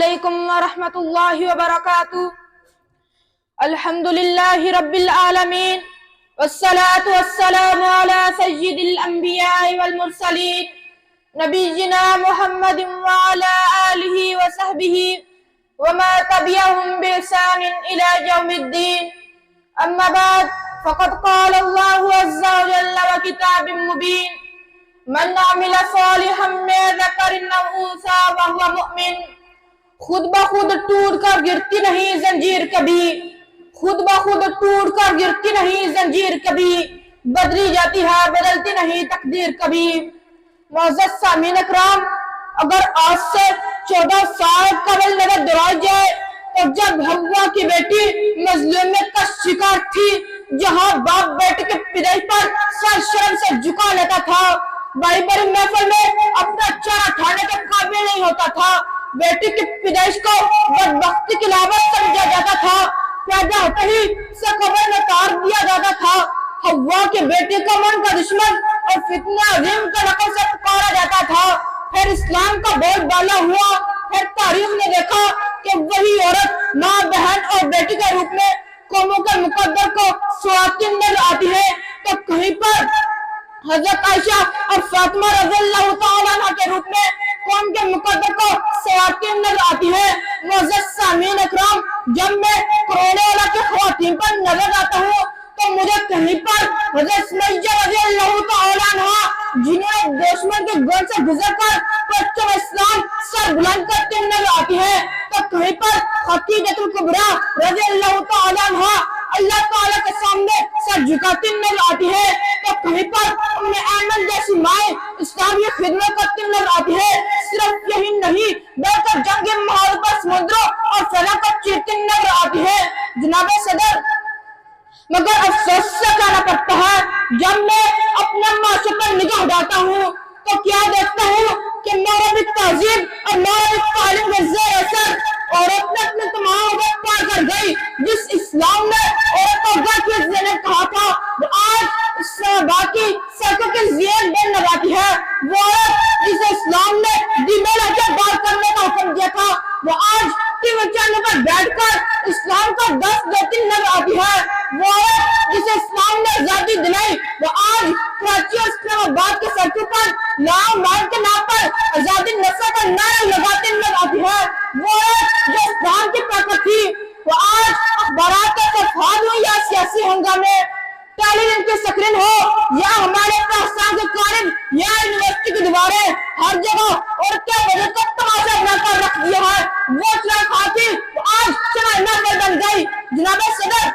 علیکم ورحمۃ اللہ وبرکاتہ۔ الحمدللہ رب العالمین والصلاة والسلام علی سید الانبیاء والمرسلین نبینا محمد وعلی آلہ وصحبہ وما تبعهم بإحسان إلى يوم الدين، أما بعد فقد قال الله عز وجل وكتاب مبين: من عمل صالحا من ذكر أو أنثى وهو مؤمن۔ خود بخود ٹوٹ کر گرتی نہیں زنجیر کبھی، خود بخود ٹوٹ کر گرتی نہیں زنجیر کبھی، بدلی جاتی ہے بدلتی نہیں تقدیر کبھی۔ معزز سامعین اکرام، اگر آج سے 14 سال قبل نظر دوڑائی جائے تو جب حوا کی بیٹی مظلومیت کا شکار تھی، جہاں باپ بیٹے کے پیدائش پر سر شرم سے جھکا لیتا تھا، بڑی بڑی محفل میں اپنا چارہ اٹھانے کے قابل نہیں ہوتا تھا، بیٹی کی پیدائش کو بدبختی کی علامت سمجھا جاتا تھا، پیدا ہوتے ہی اسے قبر میں اتار دیا جاتا تھا، حوا کی بیٹی کا من کا دشمن اور فتنہ عظیم کا لقب سے پکارا جاتا تھا۔ پھر اسلام کا بول بالا ہوا، پھر تاریخ نے دیکھا کہ وہی عورت ماں، بہن اور بیٹی کے روپ میں قوموں کے مقدر کو خواتین نظر آتی ہے، تو کہیں پر حضرت عائشہ اور فاطمہ رضی اللہ تعالیٰ عنہ کے روپ میں قوم کے مقدر کو خواتین نظر آتی ہے۔ معزز سامعین اکرام، جب میں کروڑوں اللہ کی خواتین پر نظر آتا ہوں تو مجھے کہیں پر حضرت سمیہ رضی اللہ تعالیٰ عنہ، جنہیں دشمن کے گن سے گزر کر پرچم اسلام سر بلند کرتے نظر آتی ہے، تو کہیں پر خدیجہ الکبریٰ رضی اللہ تعالیٰ عنہ اللہ تعالیٰ کے سامنے سر جھکاتی نظر آتی ہے، تو کہیں پر ام ایمن جیسی مائیں اسلامی خدمت کرتی نظر آتی ہے۔ صرف یہی نہیں بلکہ جنگ محال پر سمندروں اور فضا کو چیرتی نظر آتی ہے۔ جناب صدر، مگر افسوس سے کہنا پڑتا ہے، جب میں اپنے معاشرے پر نگاہ ڈالتا ہوں تو کیا دیکھتا ہوں کہ مغربی تہذیب اور مغربی تعلیم کے زیر اثر عورت نے اپنے تمام وقت پار کر گئی۔ جس اسلام نے عورت کو گھر کی عزت نے کہا تھا، وہ آج باقی سڑکوں کی زیرت بن لگاتی ہے۔ وہ عورت جسے اسلام نے دیمے لہجے بار کرنے کا حکم دیا تھا، وہ آج ٹی وی چینل پر بیٹھ کر اسلام کا دست دیتی نظر آتی ہے۔ وہ عورت جسے اسلام نے آزادی دلائی، وہ آج کراچی اور اسلام آباد کے سڑکوں پر لا مان کے نام پر آزادی نسل کا نعرہ لگاتی نظر آتی ہے۔ وہ عورت جو اسلام کی طاقت تھی، وہ آج اخبارات کے صفحات ہو یا سیاسی ہنگامے، ٹیلی ویژن کی سکرین ہو یا ہمارے پاکستان کے قالب یا یونیورسٹی کی دیواریں، ہر جگہ عورت کے وجود کو تماشا بنا کر رکھ دیا ہے۔ وہ چراغ خاتی آج چراغ بن گئی۔ جناب صدر،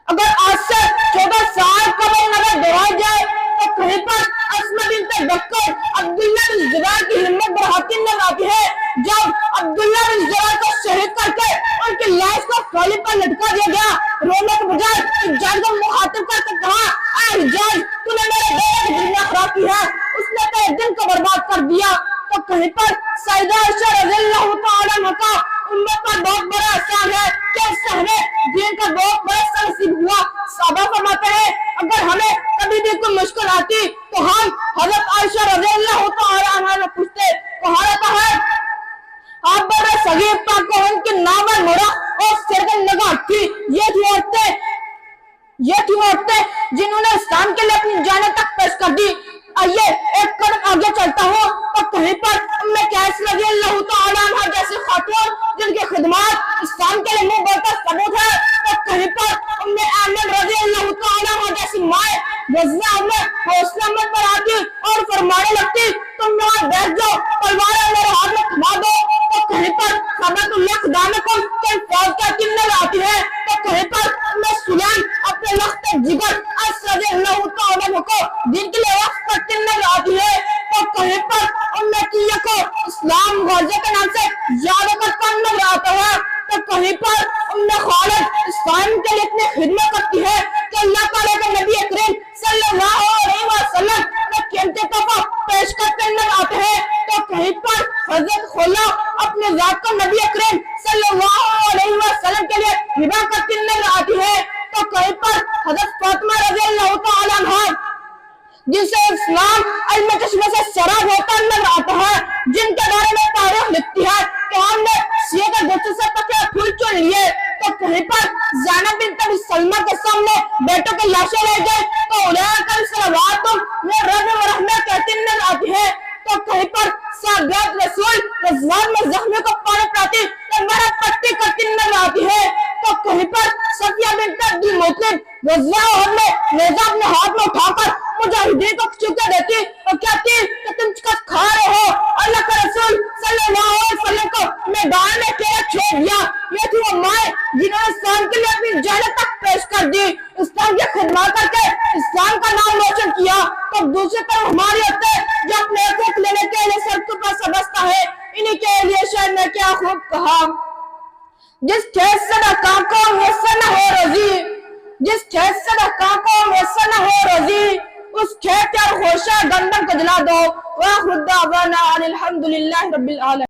اگر آج سے 14 سال قبل نظر دوڑائی جائے تو کہیں پر اسماء بنت بکر عبداللہ بن زبیر کی ہمت بڑھاتی نظر آتی ہے۔ جب عبداللہ بن زبیر کو شہید کر کے ان کی لاش کو فالی پر لٹکا دیا گیا، رونے کے بجائے حجاج کو مخاطب کر کے کہا: اے حجاج، تو نے میرے بیٹے کی دنیا خراب کی ہے، اس نے تیرے دن کو برباد کر دیا۔ تو کہیں پر سیدہ عائشہ رضی اللہ تعالیٰ عنہ کا امت پر بہت بڑا احسان ہے کہ صحنے دین کا بہت بڑا سر نصیب ہوا۔ صحابہ فرماتے ہیں، اگر ہمیں کبھی بھی کوئی مشکل آتی تو ہم حضرت عائشہ رضی اللہ تعالیٰ عنہ نے پوچھتے۔ کہا رہتا ہے، آپ بڑے صغیر پاک کو ان کے نام اور مرا اور سرگن نگاہ تھی، یہ تھی عورتیں جنہوں نے اسلام کے لیے اپنی جانیں تک پیش کر دی۔ آئیے ایک قدم آگے چلتا ہوں تو کہیں پر ام قیس رضی اللہ تعالیٰ عنہ جیسی خاتون جن کی خدمات اسلام کے لیے منہ بولتا ثبوت ہے، تو کہیں پر ام ایمن رضی اللہ تعالیٰ عنہ جیسی مائیں غزہ میں حوصلہ مند پر آتی اور فرمانے لگتی، تم یہاں بیٹھ جاؤ، تلواریں میرے ہاتھ میں تھما دو۔ تو کہیں پر خبرت اللہ دامکم کے الفاظ کا کن نظر آتی ہے، تو کہیں پر ام سلیم اپنے لخت جگر اس رضی اللہ تعالیٰ عنہ کو دین کے لیے وقف کرتے نظر آتی ہے، تو کہیں پر ام عطیہ کو اسلام غازی کے نام سے یاد کرتا نظر آتا ہے، تو کہیں پر ام خالد اسلام کے لیے اتنی خدمت کرتی ہے کہ اللہ تعالیٰ کے نبی کریم صلی اللہ علیہ وسلم نے قیمتی تحفہ پیش کرتے نظر آتے ہیں، تو کہیں پر حضرت خلا اپنے ذات کو نبی کریم صلی اللہ علیہ وسلم کے لیے ہبہ کرتی نظر آتی ہے، تو کہیں پر حضرت فاطمہ رضی اللہ تعالیٰ عنہ جن سے اسلام علم چشمے سے سراب ہوتا نظر آتا ہے، جن کے بارے میں تاریخ لکھتی ہے کہ ہم نے سیدھے گچھے سے پکے پھول چن لیے تو کہیں پر زینب بنت ابی سلمہ کے سامنے بیٹوں کی لاشیں لے گئے تو اولئک صلوات من رب و رحمہ کہتی نظر آتی ہے، تو کہیں پر صحابیات رسول رضوان میں زخمی کو پانی پلاتی تو میرا پٹی کرتی نظر آتی ہے، تو کہیں پر صفیہ بنت عبد المطلب رضی اللہ عنہ نیزہ اپنے ہاتھ میں اٹھا کر مجاہدین کو چکے دیتی اور کہتی کہ تم چکس کھا رہے ہو، اللہ کے رسول صلی اللہ علیہ وسلم کو میدان میں اکیلا چھوڑ دیا۔ یہ تھی وہ مائیں جنہوں نے اسلام کے لیے اپنی جانیں تک پیش کر دی، اسلام کی خدمات کر کے اسلام کا نام روشن کیا۔ تو دوسری طرف ہماری عورتیں جو اپنے حقوق لینے کے لیے سڑکوں پر سبزتا ہے، انہی کے لیے شاعر نے کیا خوب کہا، جس کھیت سے نہ کو میسر نہ ہو روزی، جس کھیت سے نہ کو میسر نہ ہو روزی، اس کھیت اور خوشہ گندم کو جلا دو۔ وآخر دعوانا ان الحمدللہ رب العالمین۔